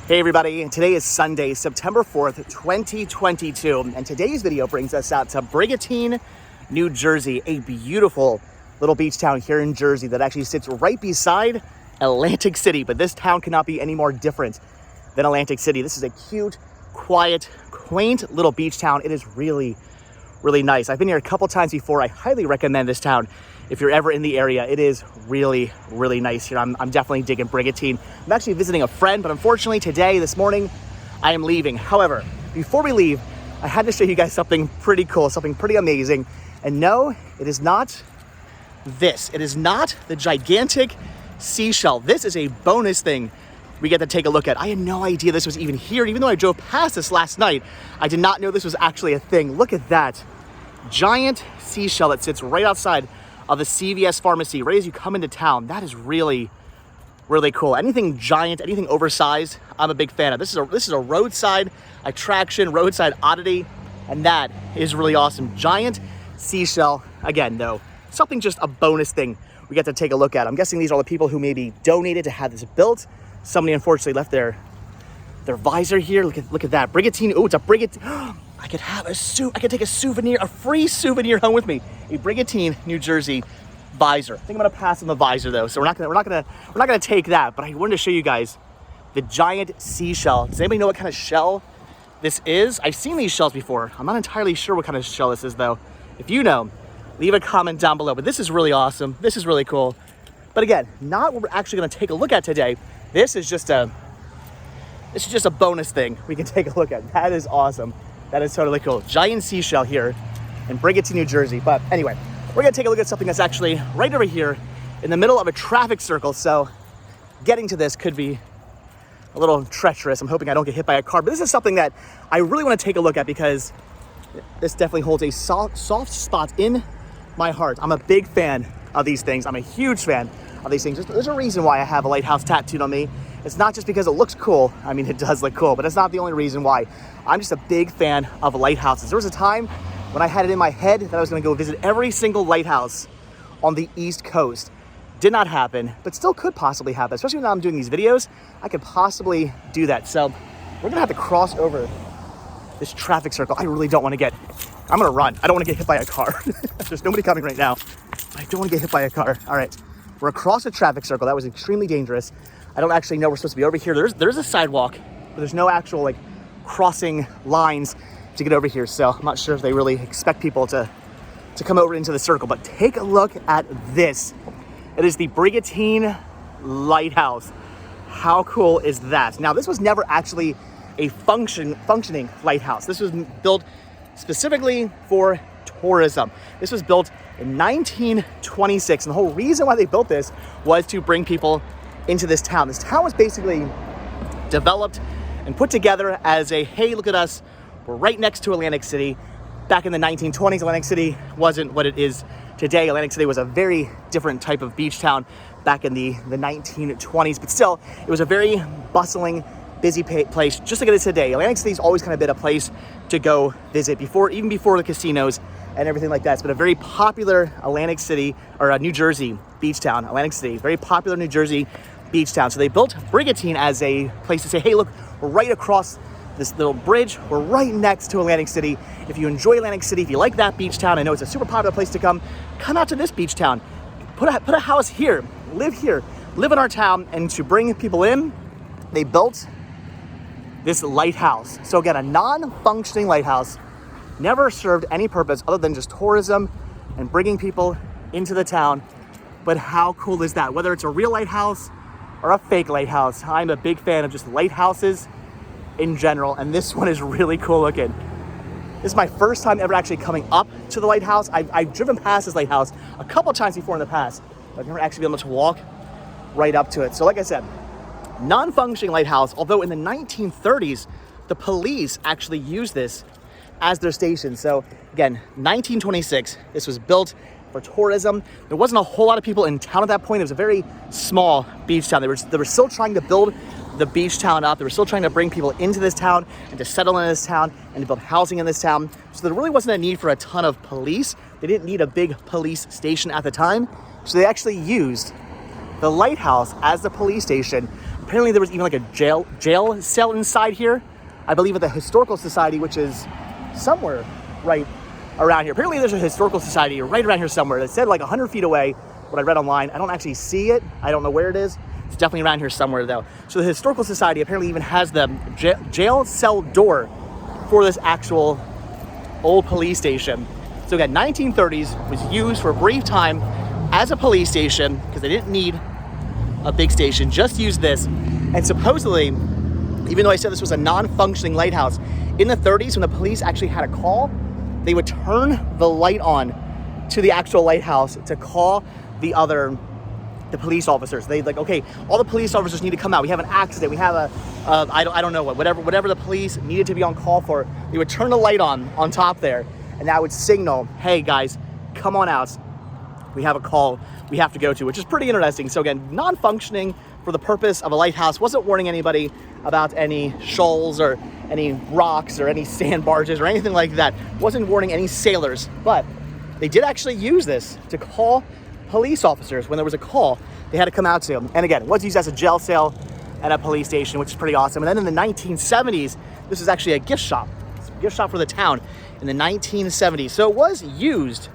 Hey everybody, today is Sunday, September 4th, 2022, and today's video brings us out to Brigateen, New Jersey, a beautiful little beach town here in Jersey that actually sits right beside Atlantic City, but this town cannot be any more different than Atlantic City. This is a cute, quiet, quaint little beach town. It is really, really nice. I've been here a couple times before. I highly recommend this town if you're ever in the area. It is really, really nice here. I'm definitely digging Brigateen. I'm actually visiting a friend, but unfortunately this morning, I am leaving. However, before we leave, I had to show you guys something pretty cool, something pretty amazing. And no, it is not this. It is not the gigantic Seashell. This is a bonus thing we get to take a look at. I had no idea this was even here. Even though I drove past this last night, I did not know this was actually a thing. Look at that giant Seashell that sits right outside of the CVS pharmacy right as you come into town. That is really, really cool. Anything giant, anything oversized, I'm a big fan of. This is a roadside attraction, roadside oddity, and that is really awesome. Giant Seashell. Again, though, something just a bonus thing we get to take a look at. I'm guessing these are all the people who maybe donated to have this built. Somebody unfortunately left their visor here. Look at that. Brigateen. Oh, it's a Brigateen. I could have I could take a souvenir, a free souvenir home with me. A Brigateen, New Jersey visor. I think I'm gonna pass on the visor though, so we're not gonna take that. But I wanted to show you guys the giant Seashell. Does anybody know what kind of shell this is? I've seen these shells before. I'm not entirely sure what kind of shell this is though. If you know, leave a comment down below. But this is really awesome. This is really cool. But again, not what we're actually gonna take a look at today. This is just a bonus thing we can take a look at. That is awesome. That is totally cool. Giant Seashell here in Brigateen, New Jersey. But anyway, we're gonna take a look at something that's actually right over here in the middle of a traffic circle. So getting to this could be a little treacherous. I'm hoping I don't get hit by a car, but this is something that I really wanna take a look at because this definitely holds a soft spot in my heart. I'm a big fan of these things. I'm a huge fan of these things. There's a reason why I have a lighthouse tattooed on me. It's not just because it looks cool. I mean, it does look cool, but it's not the only reason why. I'm just a big fan of lighthouses. There was a time when I had it in my head that I was gonna go visit every single lighthouse on the East Coast. Did not happen, but still could possibly happen. Especially now I'm doing these videos, I could possibly do that. So we're gonna have to cross over this traffic circle. I really don't wanna I'm gonna run. I don't wanna get hit by a car. There's nobody coming right now. I don't wanna get hit by a car. All right, we're across a traffic circle. That was extremely dangerous. I don't actually know we're supposed to be over here. There's a sidewalk, but there's no actual like crossing lines to get over here. So I'm not sure if they really expect people to come over into the circle, but take a look at this. It is the Brigateen Lighthouse. How cool is that? Now, this was never actually a functioning lighthouse. This was built specifically for tourism. This was built in 1926, and the whole reason why they built this was to bring people into this town. This town was basically developed and put together as a, hey, look at us, we're right next to Atlantic City. Back in the 1920s, Atlantic City wasn't what it is today. Atlantic City was a very different type of beach town back in the 1920s, but still, it was a very bustling, busy place, just like it is today. Atlantic City's always kind of been a place to go visit even before the casinos and everything like that. It's been a very popular Atlantic City, or a New Jersey beach town. Atlantic City, very popular New Jersey beach town. So they built Brigateen as a place to say, hey, look, we're right across this little bridge. We're right next to Atlantic City. If you enjoy Atlantic City, if you like that beach town, I know it's a super popular place to come out to this beach town. Put a house here, live in our town. And to bring people in, they built this lighthouse. So again, a non-functioning lighthouse, never served any purpose other than just tourism and bringing people into the town. But how cool is that? Whether it's a real lighthouse or a fake lighthouse, I'm a big fan of just lighthouses in general, and this one is really cool looking. This is my first time ever actually coming up to the lighthouse. I've driven past this lighthouse a couple times before in the past, but I've never actually been able to walk right up to it. So like I said, non-functioning lighthouse, although in the 1930s, the police actually used this as their station. So again, 1926, this was built for tourism. There wasn't a whole lot of people in town at that point. It was a very small beach town. They were still trying to build the beach town up. They were still trying to bring people into this town and to settle in this town and to build housing in this town. So there really wasn't a need for a ton of police. They didn't need a big police station at the time. So they actually used the lighthouse as the police station Apparently there was even like a jail cell inside here. I believe at the Historical Society, which is somewhere right around here. Apparently there's a Historical Society right around here somewhere. It said like 100 feet away, what I read online. I don't actually see it. I don't know where it is. It's definitely around here somewhere though. So the Historical Society apparently even has the jail cell door for this actual old police station. So again, 1930s, was used for a brief time as a police station because they didn't need a big station, just use this. And supposedly, even though I said this was a non-functioning lighthouse, in the 30s when the police actually had a call, they would turn the light on to the actual lighthouse to call the police officers. They'd like, okay, all the police officers need to come out. We have an accident. We have I don't know what, whatever the police needed to be on call for. They would turn the light on top there, and that would signal, hey guys, come on out. We have a call we have to go to, which is pretty interesting. So again, non-functioning for the purpose of a lighthouse, wasn't warning anybody about any shoals or any rocks or any sand barges or anything like that. Wasn't warning any sailors, but they did actually use this to call police officers when there was a call they had to come out to. And again, it was used as a jail cell and a police station, which is pretty awesome. And then in the 1970s, this is actually a gift shop. It's a gift shop for the town in the 1970s. So it was used,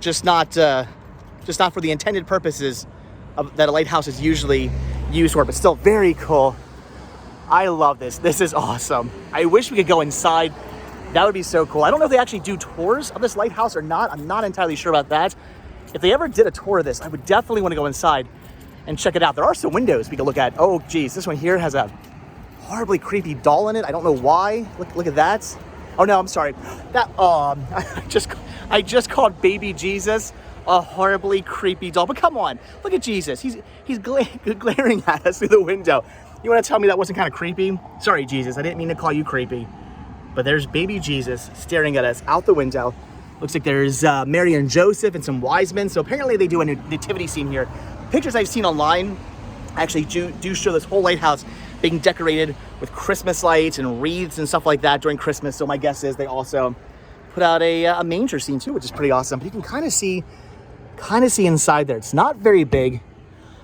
just not for the intended purposes that a lighthouse is usually used for, but still very cool. I love this. This is awesome. I wish we could go inside. That would be so cool. I don't know if they actually do tours of this lighthouse or not. I'm not entirely sure about that. If they ever did a tour of this, I would definitely want to go inside and check it out. There are some windows we can look at. Oh, geez, this one here has a horribly creepy doll in it. I don't know why. Look at that. Oh no, I'm sorry. That I just called baby Jesus a horribly creepy doll. But come on, look at Jesus. He's glaring at us through the window. You want to tell me that wasn't kind of creepy? Sorry, Jesus. I didn't mean to call you creepy. But there's baby Jesus staring at us out the window. Looks like there's Mary and Joseph and some wise men. So apparently they do a nativity scene here. Pictures I've seen online actually do show this whole lighthouse being decorated with Christmas lights and wreaths and stuff like that during Christmas. So my guess is they also put out a manger scene too, which is pretty awesome. But you can kind of see inside there. It's not very big.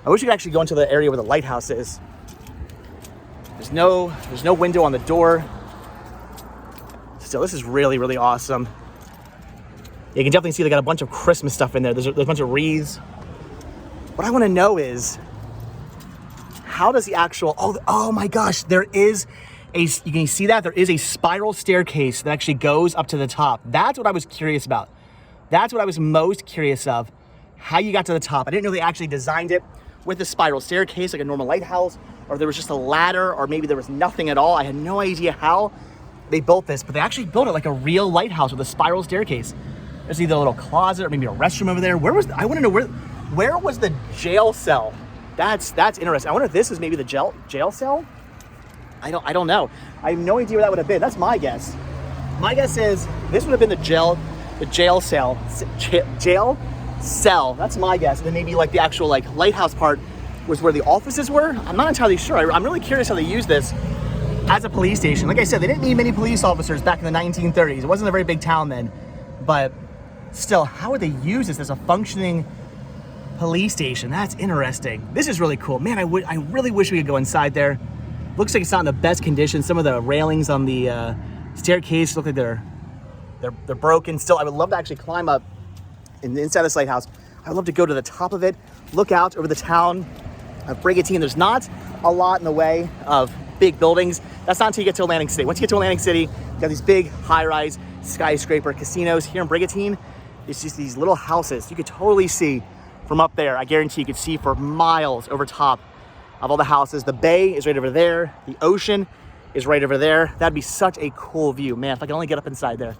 I wish you could actually go into the area where the lighthouse is. There's no window on the door. Still, this is really, really awesome. You can definitely see they got a bunch of Christmas stuff in there. There's a bunch of wreaths. What I want to know is, how does the actual, oh my gosh, you can see that? There is a spiral staircase that actually goes up to the top. That's what I was curious about. That's what I was most curious of, how you got to the top. I didn't know they actually designed it with a spiral staircase like a normal lighthouse, or there was just a ladder, or maybe there was nothing at all. I had no idea how they built this, but they actually built it like a real lighthouse with a spiral staircase. There's either a little closet or maybe a restroom over there. I want to know where was the jail cell? That's interesting. I wonder if this is maybe the jail cell? I don't know. I have no idea where that would have been. That's my guess. My guess is this would have been the jail cell. Jail cell. That's my guess. And then maybe like the actual like lighthouse part was where the offices were. I'm not entirely sure. I'm really curious how they use this as a police station. Like I said, they didn't need many police officers back in the 1930s. It wasn't a very big town then, but still, how would they use this as a functioning police station? That's interesting. This is really cool. Man, I really wish we could go inside there. Looks like it's not in the best condition. Some of the railings on the staircase look like they're broken still. I would love to actually climb up inside this lighthouse. I would love to go to the top of it, look out over the town of Brigantine. There's not a lot in the way of big buildings. That's not until you get to Atlantic City. Once you get to Atlantic City, you got these big high-rise skyscraper casinos. Here in Brigantine, it's just these little houses. You could totally see from up there. I guarantee you could see for miles over top of all the houses. The bay is right over there. The ocean is right over there. That'd be such a cool view. Man, if I could only get up inside there.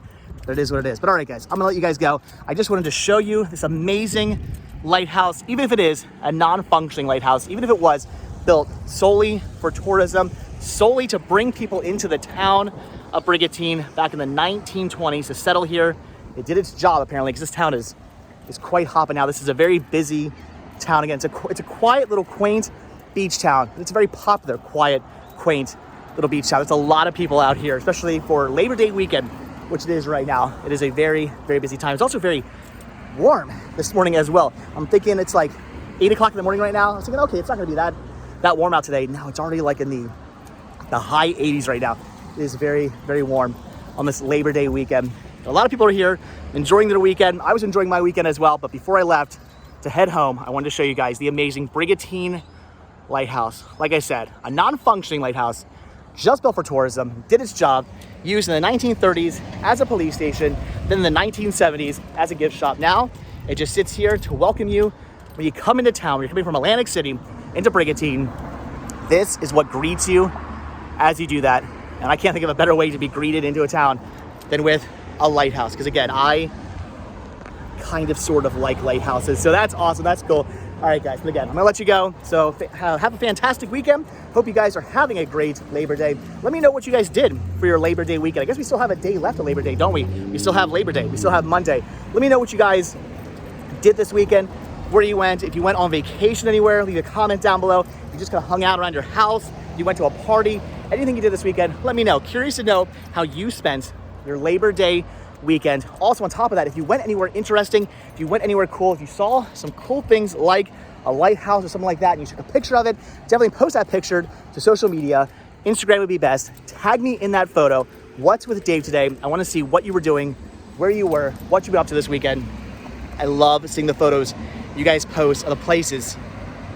But it is what it is. But all right, guys, I'm gonna let you guys go. I just wanted to show you this amazing lighthouse, even if it is a non-functioning lighthouse, even if it was built solely for tourism, solely to bring people into the town of Brigantine back in the 1920s to settle here. It did its job apparently, because this town is quite hopping now. This is a very busy town. Again, it's a quiet little quaint beach town. It's a very popular, quiet, quaint little beach town. There's a lot of people out here, especially for Labor Day weekend, which it is right now. It is a very, very busy time. It's also very warm this morning as well. I'm thinking it's like 8 o'clock in the morning right now. I was thinking, okay, it's not gonna be that that warm out today. Now it's already like in the high 80s right now. It is very, very warm on this Labor Day weekend. A lot of people are here enjoying their weekend. I was enjoying my weekend as well, but before I left to head home, I wanted to show you guys the amazing Brigateen Lighthouse. Like I said, a non-functioning lighthouse, just built for tourism, did its job, used in the 1930s as a police station, then in the 1970s as a gift shop. Now, it just sits here to welcome you when you come into town, when you're coming from Atlantic City into Brigantine. This is what greets you as you do that. And I can't think of a better way to be greeted into a town than with a lighthouse. Because again, I kind of sort of like lighthouses. So that's awesome, that's cool. All right, guys, but again, I'm gonna let you go. So have a fantastic weekend. Hope you guys are having a great Labor Day. Let me know what you guys did for your Labor Day weekend. I guess we still have a day left of Labor Day, don't we? We still have Labor Day, we still have Monday. Let me know what you guys did this weekend, where you went. If you went on vacation anywhere, leave a comment down below. If you just kind of hung out around your house, you went to a party, anything you did this weekend, let me know. Curious to know how you spent your Labor Day weekend. Also, on top of that, if you went anywhere interesting, if you went anywhere cool, if you saw some cool things like a lighthouse or something like that, and you took a picture of it, definitely post that picture to social media. Instagram would be best. Tag me in that photo. What's with Dave today? I want to see what you were doing, where you were, what you've been up to this weekend. I love seeing the photos you guys post of the places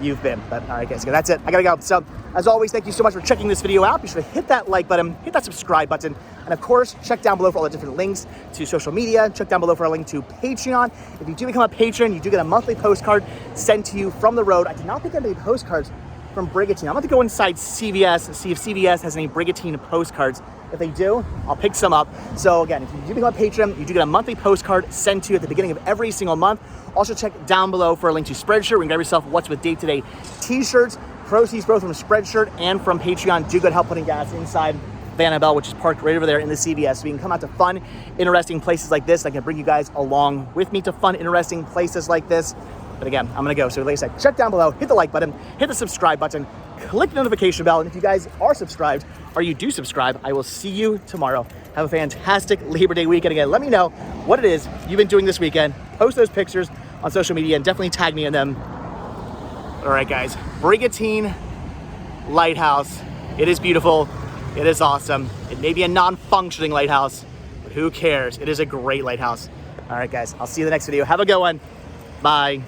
you've been. But all right, guys, that's it. I gotta go. So as always, thank you so much for checking this video out. Be sure to hit that like button, hit that subscribe button, and of course, check down below for all the different links to social media. Check down below for a link to Patreon. If you do become a patron, you do get a monthly postcard sent to you from the road. I did not pick up any postcards from Brigantine. I'm going to go inside CVS, see if CVS has any Brigateen postcards. If they do, I'll pick some up. So again, if you do become a patron, you do get a monthly postcard sent to you at the beginning of every single month. Also check down below for a link to Spreadshirt. We can grab yourself What's With Dave Today t-shirts. Proceeds both from Spreadshirt and from Patreon do good help putting gas inside Vanabelle, which is parked right over there in the CVS. So you can come out to fun, interesting places like this. I can bring you guys along with me to fun, interesting places like this. But again, I'm gonna go. So like I said, check down below, hit the like button, hit the subscribe button, click the notification bell. And if you guys are subscribed or you do subscribe, I will see you tomorrow. Have a fantastic Labor Day weekend. Again, let me know what it is you've been doing this weekend. Post those pictures on social media and definitely tag me in them. All right, guys, Brigateen Lighthouse. It is beautiful. It is awesome. It may be a non-functioning lighthouse, but who cares? It is a great lighthouse. All right, guys, I'll see you in the next video. Have a good one. Bye.